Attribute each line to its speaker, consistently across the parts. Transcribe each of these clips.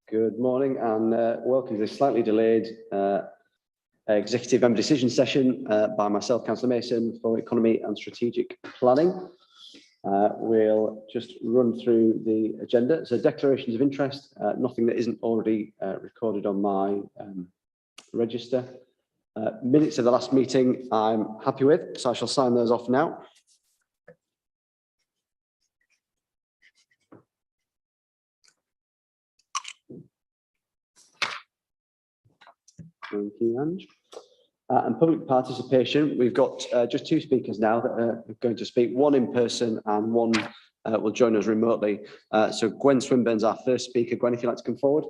Speaker 1: Good morning and welcome to this slightly delayed executive member decision session by myself, Councillor Mason, for Economy and Strategic Planning. We'll just run through the agenda. So declarations of interest, nothing that isn't already recorded on my register. Minutes of the last meeting I'm happy with, so I shall sign those off now. Thank you, Ange. And public participation, we've got just two speakers now that are going to speak, one in person and one will join us remotely. So Gwen Swinburne's our first speaker. Gwen, if you'd like to come forward.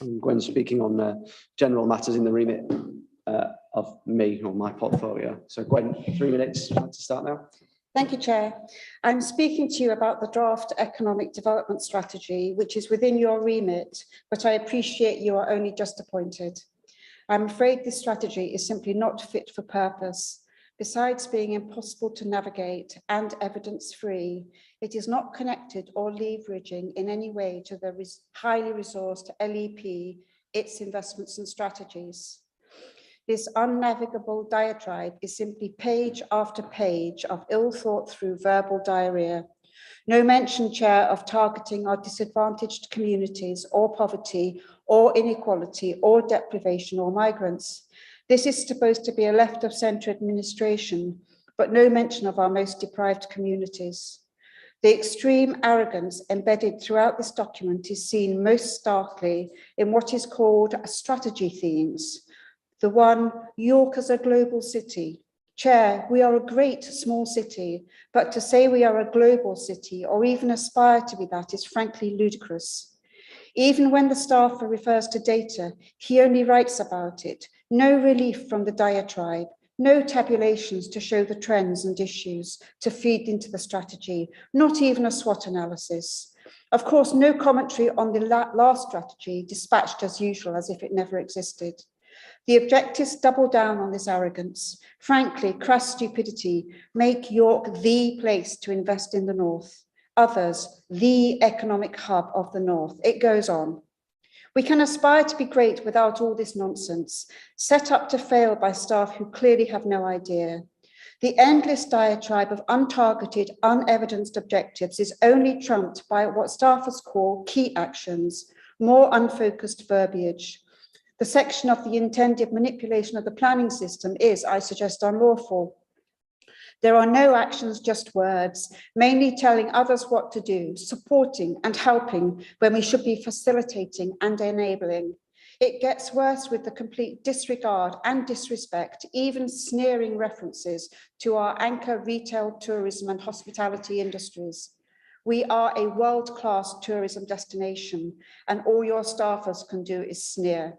Speaker 1: And Gwen's speaking on general matters in the remit of me or my portfolio. So Gwen, 3 minutes, would you like to start now?
Speaker 2: Thank you, Chair. I'm speaking to you about the draft economic development strategy, which is within your remit, but I appreciate you are only just appointed. I'm afraid this strategy is simply not fit for purpose. Besides being impossible to navigate and evidence-free, it is not connected or leveraging in any way to the highly resourced LEP, its investments and strategies. This unnavigable diatribe is simply page after page of ill-thought-through verbal diarrhea. No mention, Chair, of targeting our disadvantaged communities or poverty or inequality or deprivation or migrants. This is supposed to be a left-of-centre administration, but no mention of our most deprived communities. The extreme arrogance embedded throughout this document is seen most starkly in what is called strategy themes. The one, York as a global city. Chair, we are a great small city, but to say we are a global city or even aspire to be that is frankly ludicrous. Even when the staffer refers to data, he only writes about it. No relief from the diatribe, no tabulations to show the trends and issues to feed into the strategy, not even a SWOT analysis. Of course, no commentary on the last strategy, dispatched as usual as if it never existed. The objectives double down on this arrogance. Frankly, crass stupidity make York the place to invest in the North. Others, the economic hub of the North. It goes on. We can aspire to be great without all this nonsense, set up to fail by staff who clearly have no idea. The endless diatribe of untargeted, unevidenced objectives is only trumped by what staffers call key actions, more unfocused verbiage. The section of the intended manipulation of the planning system is, I suggest, unlawful. There are no actions, just words, mainly telling others what to do, supporting and helping when we should be facilitating and enabling. It gets worse with the complete disregard and disrespect, even sneering references to our anchor retail, tourism and hospitality industries. We are a world-class tourism destination and all your staffers can do is sneer.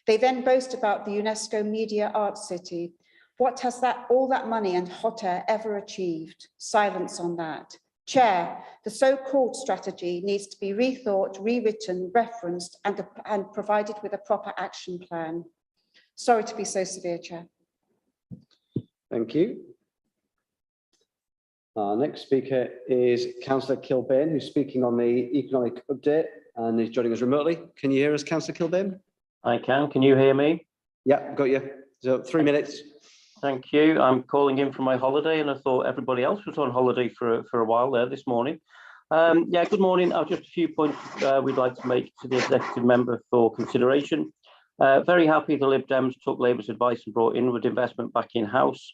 Speaker 2: They then boast about the UNESCO Media Arts City. What has all that money and hot air ever achieved? Silence on that. Chair, the so-called strategy needs to be rethought, rewritten, referenced, and provided with a proper action plan. Sorry to be so severe, Chair.
Speaker 1: Thank you. Our next speaker is Councillor Kilbane, who's speaking on the economic update and is joining us remotely. Can you hear us, Councillor Kilbane?
Speaker 3: I can. Can you hear me?
Speaker 1: Yeah, got you. So 3 minutes.
Speaker 3: Thank you. I'm calling in from my holiday and I thought everybody else was on holiday for a while there this morning. Yeah, good morning. I've just a few points we'd like to make to the executive member for consideration. Very happy the Lib Dems took Labour's advice and brought inward investment back in-house.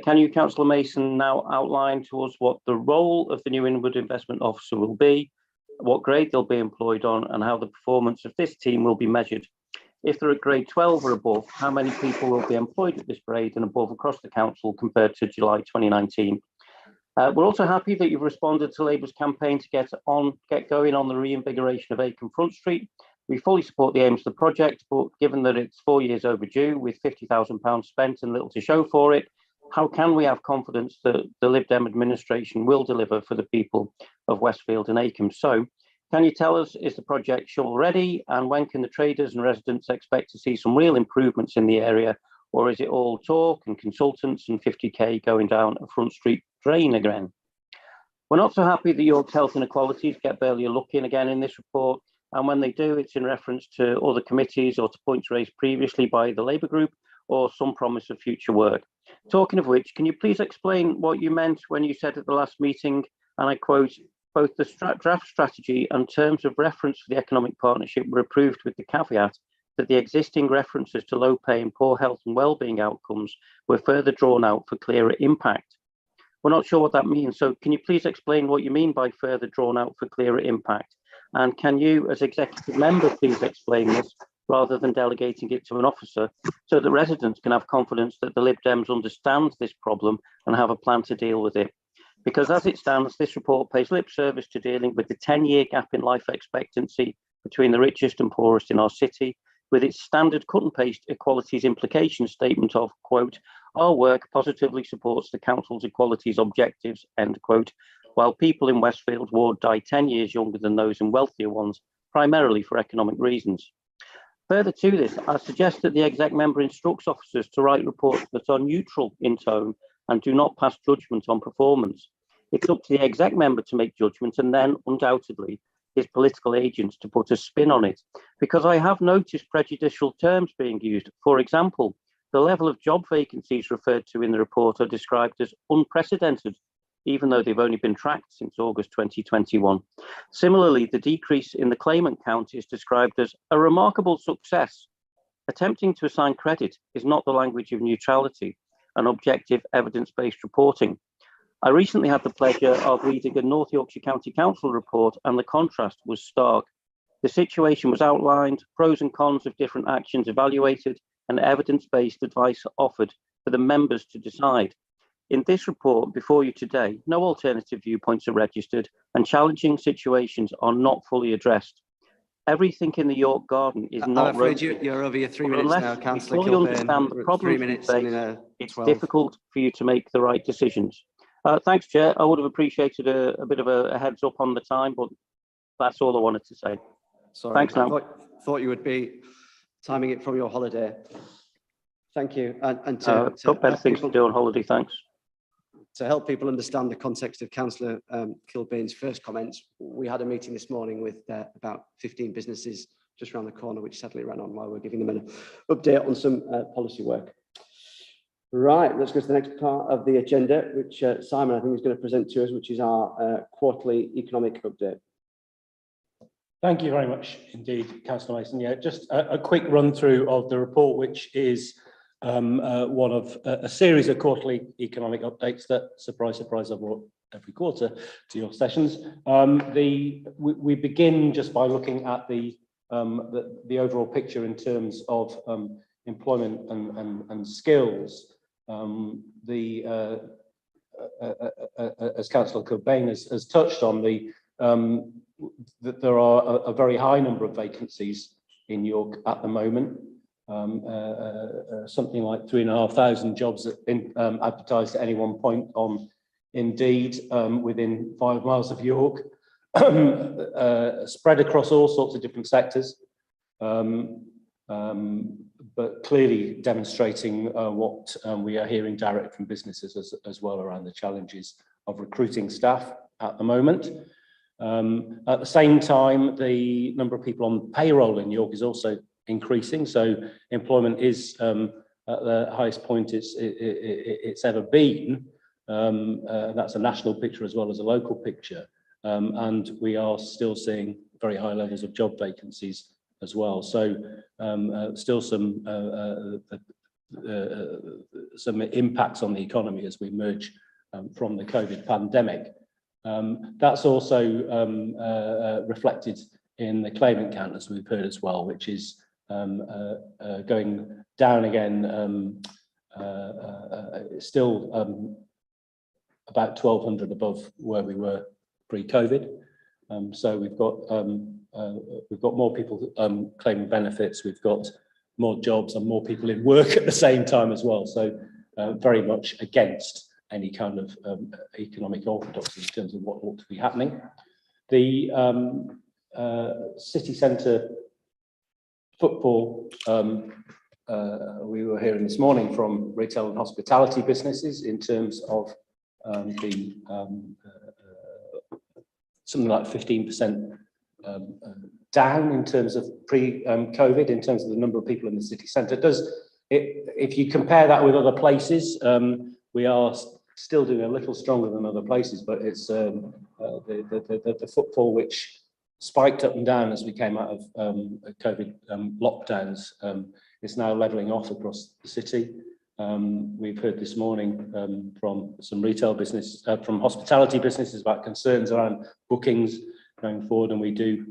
Speaker 3: Can you, Councillor Mason, now outline to us what the role of the new inward investment officer will be, what grade they'll be employed on, and how the performance of this team will be measured? If they're at grade 12 or above, how many people will be employed at this grade and above across the council compared to July 2019? We're also happy that you've responded to Labour's campaign to get going on the reinvigoration of Acomb Front Street. We fully support the aims of the project, but given that it's 4 years overdue with £50,000 spent and little to show for it, how can we have confidence that the Lib Dem administration will deliver for the people of Westfield and Acomb? So, can you tell us, is the project shovel ready, and when can the traders and residents expect to see some real improvements in the area, or is it all talk and consultants and 50k going down a Front Street drain again? We're not so happy that York's health inequalities get barely a look in again in this report, and when they do, it's in reference to other committees or to points raised previously by the Labour group or some promise of future work. Talking of which, can you please explain what you meant when you said at the last meeting, and I quote, both the draft strategy and terms of reference for the economic partnership were approved with the caveat that the existing references to low pay and poor health and wellbeing outcomes were further drawn out for clearer impact. We're not sure what that means, so can you please explain what you mean by further drawn out for clearer impact? And can you, as executive member, please explain this rather than delegating it to an officer so that residents can have confidence that the Lib Dems understand this problem and have a plan to deal with it? Because as it stands, this report pays lip service to dealing with the 10-year gap in life expectancy between the richest and poorest in our city, with its standard cut and paste equalities implication statement of, quote, our work positively supports the council's equalities objectives, end quote, while people in Westfield Ward die 10 years younger than those in wealthier ones, primarily for economic reasons. Further to this, I suggest that the exec member instructs officers to write reports that are neutral in tone and do not pass judgment on performance. It's up to the exec member to make judgment and then, undoubtedly, his political agents to put a spin on it. Because I have noticed prejudicial terms being used. For example, the level of job vacancies referred to in the report are described as unprecedented, even though they've only been tracked since August 2021. Similarly, the decrease in the claimant count is described as a remarkable success. Attempting to assign credit is not the language of neutrality and objective evidence-based reporting. I recently had the pleasure of reading a North Yorkshire County Council report, and the contrast was stark. The situation was outlined, pros and cons of different actions evaluated, and evidence-based advice offered for the members to decide. In this report before you today, no alternative viewpoints are registered and challenging situations are not fully addressed. Everything in the York Garden is not.
Speaker 1: I'm afraid you're over your 3 minutes now, Councillor
Speaker 3: Fully understand the problems
Speaker 1: 3 minutes
Speaker 3: we face, it's difficult for you to make the right decisions. Thanks, Chair. I would have appreciated a bit of a heads up on the time, but that's all I wanted to say.
Speaker 1: Sorry,
Speaker 3: thanks now.
Speaker 1: Thought you would be timing it from your holiday. Thank you. And
Speaker 3: got better things to do on holiday, thanks.
Speaker 1: To help people understand the context of Councillor Kilbane's first comments, we had a meeting this morning with about 15 businesses just around the corner, which sadly ran on while we were giving them an update on some policy work. Right, let's go to the next part of the agenda, which Simon, I think, is going to present to us, which is our quarterly economic update.
Speaker 4: Thank you very much indeed, Councillor Mason. Yeah, just a quick run through of the report, which is one of a series of quarterly economic updates that, surprise, surprise, I've brought every quarter to your sessions. We begin just by looking at the overall picture in terms of employment and skills. As Councillor Kilbane has touched on, that there are a very high number of vacancies in York at the moment. Something like 3,500 jobs advertised at any one point on Indeed within 5 miles of York, spread across all sorts of different sectors, but clearly demonstrating what we are hearing direct from businesses as well around the challenges of recruiting staff at the moment. At the same time, the number of people on payroll in York is also increasing, so employment is at the highest point it's ever been. That's a national picture as well as a local picture, and we are still seeing very high levels of job vacancies as well. So still some impacts on the economy as we emerge from the COVID pandemic. That's also reflected in the claimant count, as we've heard as well, which is going down again, still about 1,200 above where we were pre-COVID. So we've got more people claiming benefits, we've got more jobs and more people in work at the same time as well. So very much against any kind of economic orthodoxy in terms of what ought to be happening. The city centre footfall, we were hearing this morning from retail and hospitality businesses in terms of the something like 15% down in terms of pre-COVID, in terms of the number of people in the city centre. If you compare that with other places, we are still doing a little stronger than other places, but it's the footfall which spiked up and down as we came out of COVID lockdowns is now levelling off across the city. We've heard this morning from some retail business, from hospitality businesses about concerns around bookings going forward, and we do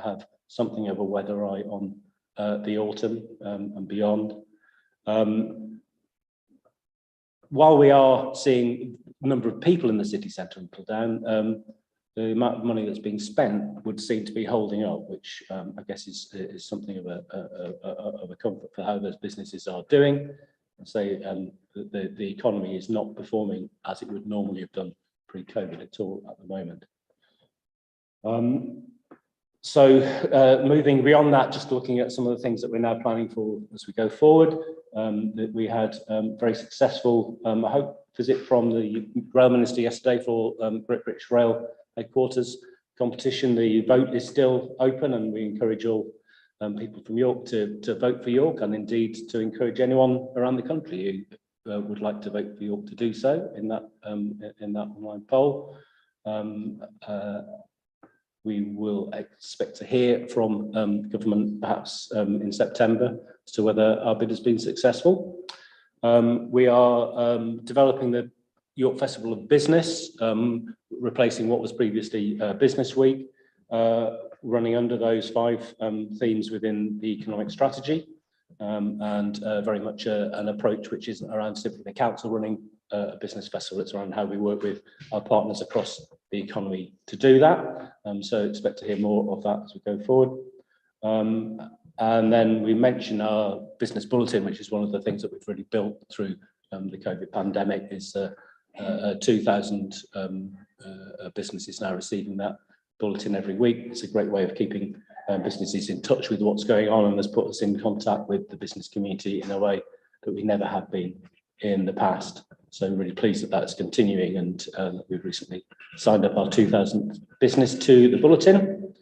Speaker 4: have something of a weather eye on the autumn and beyond. While we are seeing a number of people in the city centre and pull down, the amount of money that's being spent would seem to be holding up, which I guess is something of a comfort for how those businesses are doing. So the economy is not performing as it would normally have done pre-COVID at all at the moment. Moving beyond that, just looking at some of the things that we're now planning for as we go forward, that we had very successful, I hope, visit from the Rail Minister yesterday for Great British Rail headquarters competition. The vote is still open, and we encourage all people from York to vote for York, and indeed to encourage anyone around the country who would like to vote for York to do so in that online poll. We will expect to hear from government perhaps in September as to whether our bid has been successful. We are developing the York Festival of Business, replacing what was previously Business Week, running under those 5 themes within the economic strategy, and very much an approach which isn't around simply the council running a business festival. It's around how we work with our partners across the economy to do that. So expect to hear more of that as we go forward. And then we mentioned our business bulletin, which is one of the things that we've really built through the COVID pandemic, is 2,000 businesses now receiving that bulletin every week. It's a great way of keeping businesses in touch with what's going on, and has put us in contact with the business community in a way that we never have been in the past. So I'm really pleased that that's continuing, and we've recently signed up our 2,000th business to the bulletin.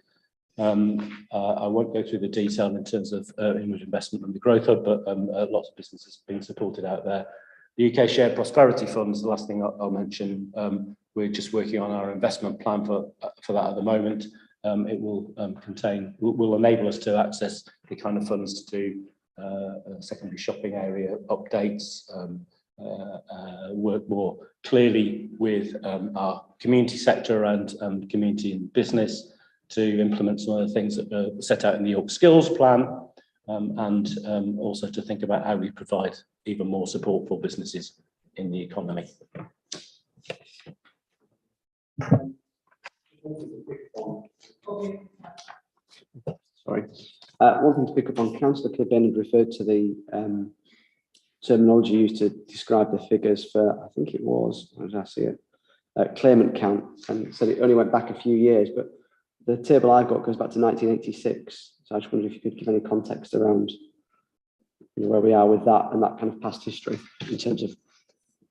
Speaker 4: I won't go through the detail in terms of inward investment and the growth hub, but lots of businesses being supported out there. The UK Shared Prosperity Fund is the last thing I'll mention. We're just working on our investment plan for that at the moment. It will will enable us to access the kind of funds to do secondary shopping area updates, work more clearly with our community sector and community and business to implement some of the things that are set out in the York Skills Plan, and also to think about how we provide even more support for businesses in the economy.
Speaker 1: Sorry. One thing to pick up on, Councillor Clibben referred to the terminology used to describe the figures for, I think it was, how did I see it, claimant count, and said it only went back a few years, but the table I've got goes back to 1986. So I just wondered if you could give any context around where we are with that and that kind of past history in terms of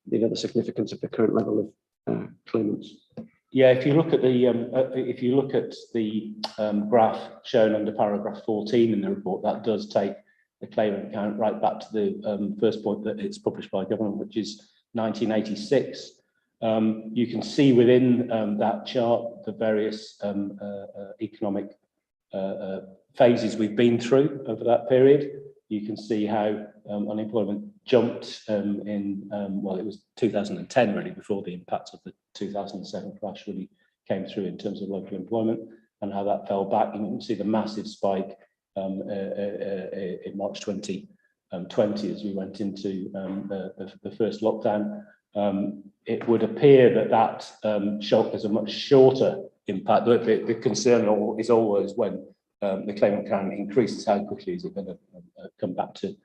Speaker 1: the significance of the current level of claimants.
Speaker 4: Yeah, if you look at the graph shown under paragraph 14 in the report, that does take the claimant count right back to the first point that it's published by government, which is 1986. You can see within that chart the various economic phases we've been through over that period. You can see how unemployment jumped well, it was 2010 really, before the impact of the 2007 crash really came through in terms of local employment, and how that fell back. And you can see the massive spike in March 2020 as we went into the first lockdown. It would appear that shock has a much shorter impact. The concern is always when the claimant count increases, how quickly is it going to come back to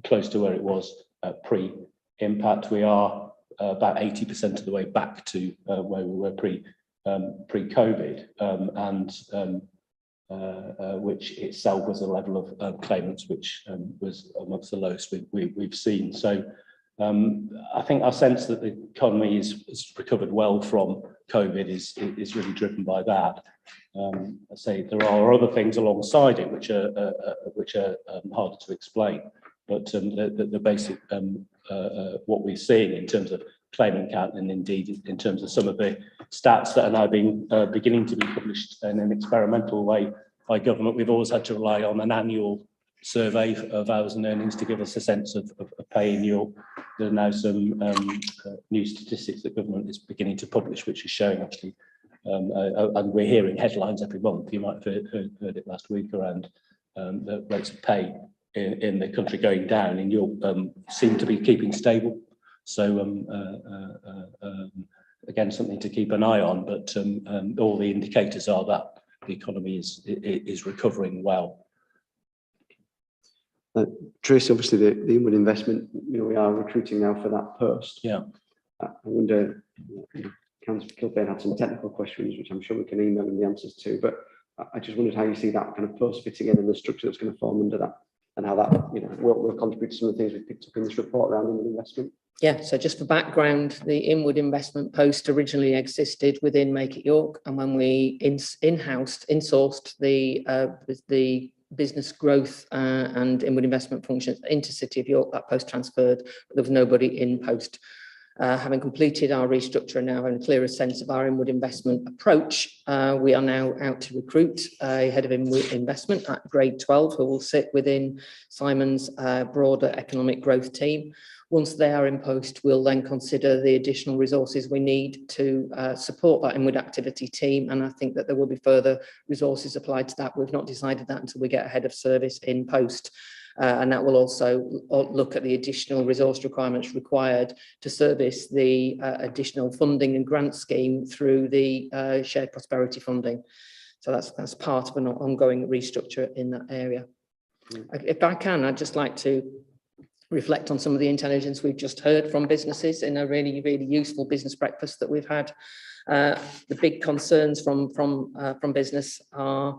Speaker 4: close to where it was pre-impact. We are about 80% of the way back to where we were pre-COVID, which itself was a level of claimants which was amongst the lowest we've seen. So I think our sense that the economy is recovered well from COVID is really driven by that. I say there are other things alongside it which are harder to explain, but the basic what we're seeing in terms of claimant count, and indeed in terms of some of the stats that are now being beginning to be published in an experimental way by government. We've always had to rely on an annual survey of hours and earnings to give us a sense of pay in York. There are now some new statistics that government is beginning to publish, which is showing actually, and we're hearing headlines every month. You might have heard it last week around the rates of pay in the country going down. In York, seem to be keeping stable. So again, something to keep an eye on. But all the indicators are that the economy is recovering well.
Speaker 1: Tracy, obviously the inward investment, we are recruiting now for that post.
Speaker 4: Yeah.
Speaker 1: I wonder, Councillor Kilbane had some technical questions, which I'm sure we can email him the answers to, but I just wondered how you see that kind of post fitting in and the structure that's going to form under that, and how that will contribute to some of the things we've picked up in this report around inward investment.
Speaker 5: Yeah, so just for background, the inward investment post originally existed within Make It York, and when we insourced the business growth and inward investment functions into City of York, that post transferred, but there was nobody in post. Having completed our restructure and now having a clearer sense of our inward investment approach, we are now out to recruit a head of inward investment at grade 12 who will sit within Simon's broader economic growth team. Once they are in post, we'll then consider the additional resources we need to support that inward activity team, and I think that there will be further resources applied to that. We've not decided that until we get a head of service in post. And that will also look at the additional resource requirements required to service the additional funding and grant scheme through the shared prosperity funding. So that's part of an ongoing restructure in that area. If I can, I'd just like to reflect on some of the intelligence we've just heard from businesses in a really, really useful business breakfast that we've had. The big concerns from business are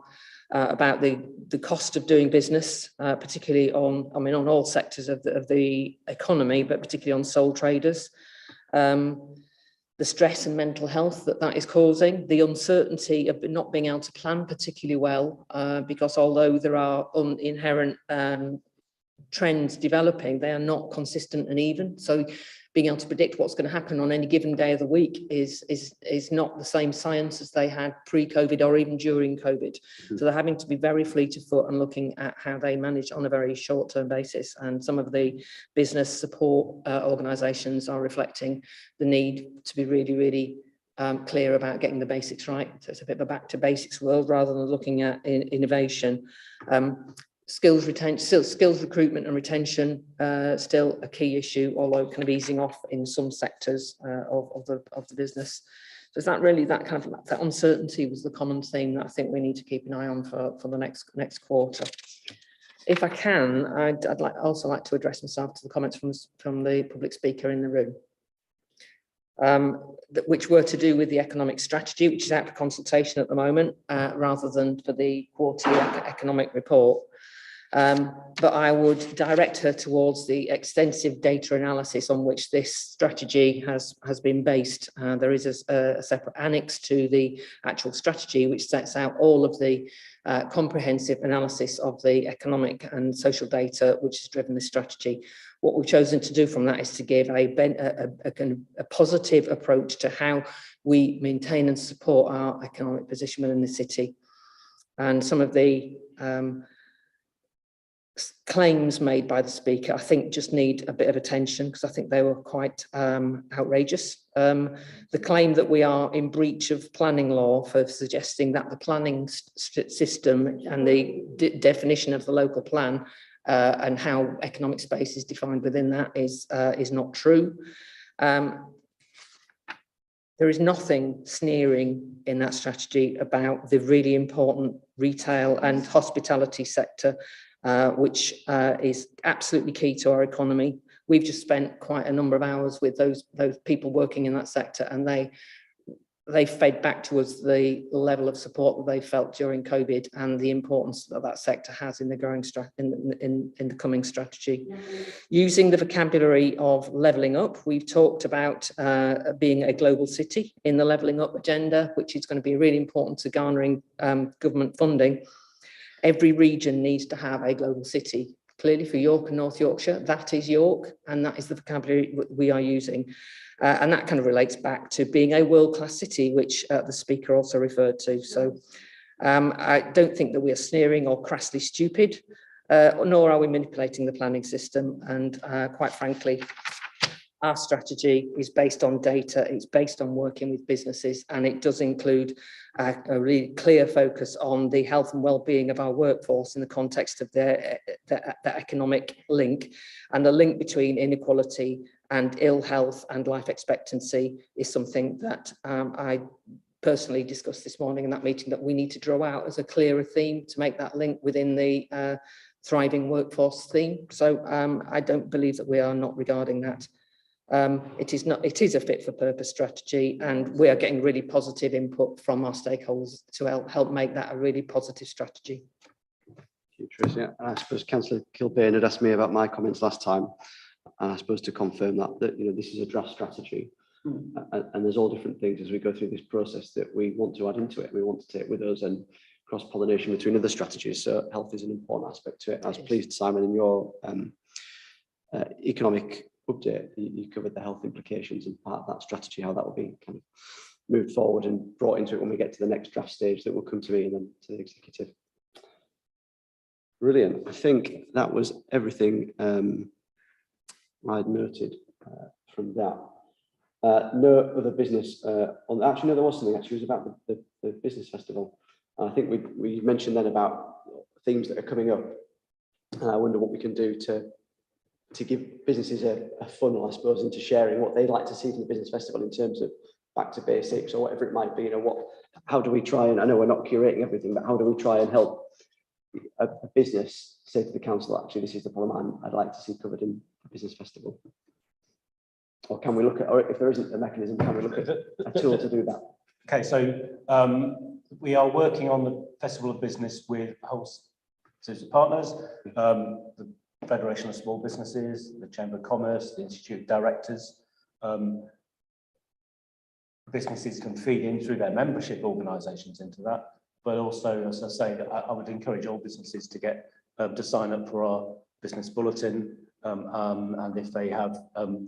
Speaker 5: about the cost of doing business, particularly on all sectors of the economy, but particularly on sole traders. The stress and mental health that is causing, the uncertainty of not being able to plan particularly well, because although there are inherent trends developing, they are not consistent and even. So being able to predict what's going to happen on any given day of the week is not the same science as they had pre-COVID or even during COVID. So they're having to be very fleet of foot and looking at how they manage on a very short-term basis. And some of the business support organisations are reflecting the need to be really, really clear about getting the basics right. So it's a bit of a back to basics world rather than looking at innovation. Skills recruitment and retention still a key issue, although kind of easing off in some sectors of the business. So is that really that kind of that uncertainty was the common theme that I think we need to keep an eye on for the next quarter. If I can, I'd also like to address myself to the comments from the public speaker in the room, which were to do with the economic strategy, which is out for consultation at the moment, rather than for the quarterly economic report. But I would direct her towards the extensive data analysis on which this strategy has been based. There is a separate annex to the actual strategy which sets out all of the comprehensive analysis of the economic and social data which has driven this strategy. What we've chosen to do from that is to give a positive approach to how we maintain and support our economic position within the city. And some of the claims made by the speaker, I think, just need a bit of attention because I think they were quite outrageous. The claim that we are in breach of planning law for suggesting that the planning system and the definition of the local plan and how economic space is defined within that is not true. There is nothing sneering in that strategy about the really important retail and hospitality sector, which is absolutely key to our economy. We've just spent quite a number of hours with those people working in that sector, and they they fed back to us the level of support that they felt during COVID and the importance that that sector has in the growing in the coming strategy. Using the vocabulary of levelling up, we've talked about being a global city in the levelling up agenda, which is going to be really important to garnering government funding. Every region needs to have a global city. Clearly for York and North Yorkshire, that is York, and that is the vocabulary we are using. And that kind of relates back to being a world-class city, which the speaker also referred to. So I don't think that we are sneering or crassly stupid, nor are we manipulating the planning system. And quite frankly, our strategy is based on data, it's based on working with businesses, and it does include a really clear focus on the health and well-being of our workforce in the context of the economic link. And the link between inequality and ill health and life expectancy is something that I personally discussed this morning in that meeting, that we need to draw out as a clearer theme to make that link within the thriving workforce theme. So I don't believe that we are not regarding that. It is a fit for purpose strategy, and we are getting really positive input from our stakeholders to help make that a really positive strategy.
Speaker 1: Tracy, I suppose Councillor Kilbane had asked me about my comments last time, and I suppose to confirm that this is a draft strategy, and there's all different things as we go through this process that we want to add into it, we want to take with us, and cross-pollination between other strategies. So health is an important aspect to it. I was pleased, Simon, in your economic update, you covered the health implications and part of that strategy, how that will be kind of moved forward and brought into it when we get to the next draft stage that will come to me and then to the executive. Brilliant. I think that was everything I'd noted from that. No other business on. Actually, no, there was something. Actually, it was about the business festival. And I think we mentioned then about themes that are coming up, and I wonder what we can do to give businesses a funnel, I suppose, into sharing what they'd like to see from the business festival in terms of back to basics or whatever it might be. How do we try, and I know we're not curating everything, but how do we try and help a business say to the council, actually, this is the problem I'd like to see covered in the business festival? Or can we look at, or if there isn't a mechanism, can we look at a tool to do that?
Speaker 4: Okay, so we are working on the Festival of Business with a whole series of partners, the Federation of Small Businesses, the Chamber of Commerce, the Institute of Directors. Businesses can feed in through their membership organisations into that, but also, as I say, I would encourage all businesses to get to sign up for our business bulletin, and if they have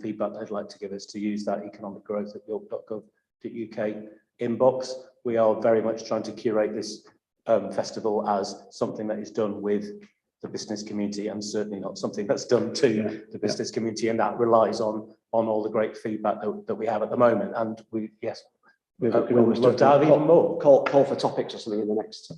Speaker 4: feedback they'd like to give us, to use that economic growth at york.gov.uk inbox. We are very much trying to curate this festival as something that is done with the business community, and certainly not something that's done to the business community, and that relies on all the great feedback that we have at the moment. And we would love to have even more.
Speaker 1: Call for topics or something in the next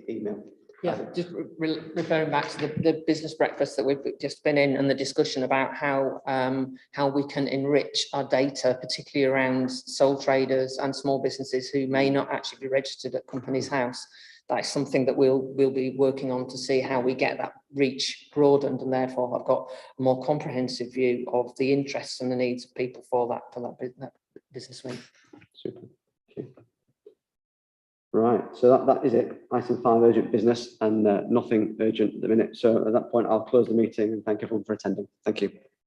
Speaker 1: email.
Speaker 5: Yeah, just referring back to the business breakfast that we've just been in, and the discussion about how we can enrich our data, particularly around sole traders and small businesses who may not actually be registered at Companies House. That is something that we'll be working on to see how we get that reach broadened, and therefore I've got a more comprehensive view of the interests and the needs of people for that business week.
Speaker 1: Super. Okay. Right, so that is it. Item 5, urgent business, and nothing urgent at the minute. So at that point, I'll close the meeting and thank everyone for attending. Thank you.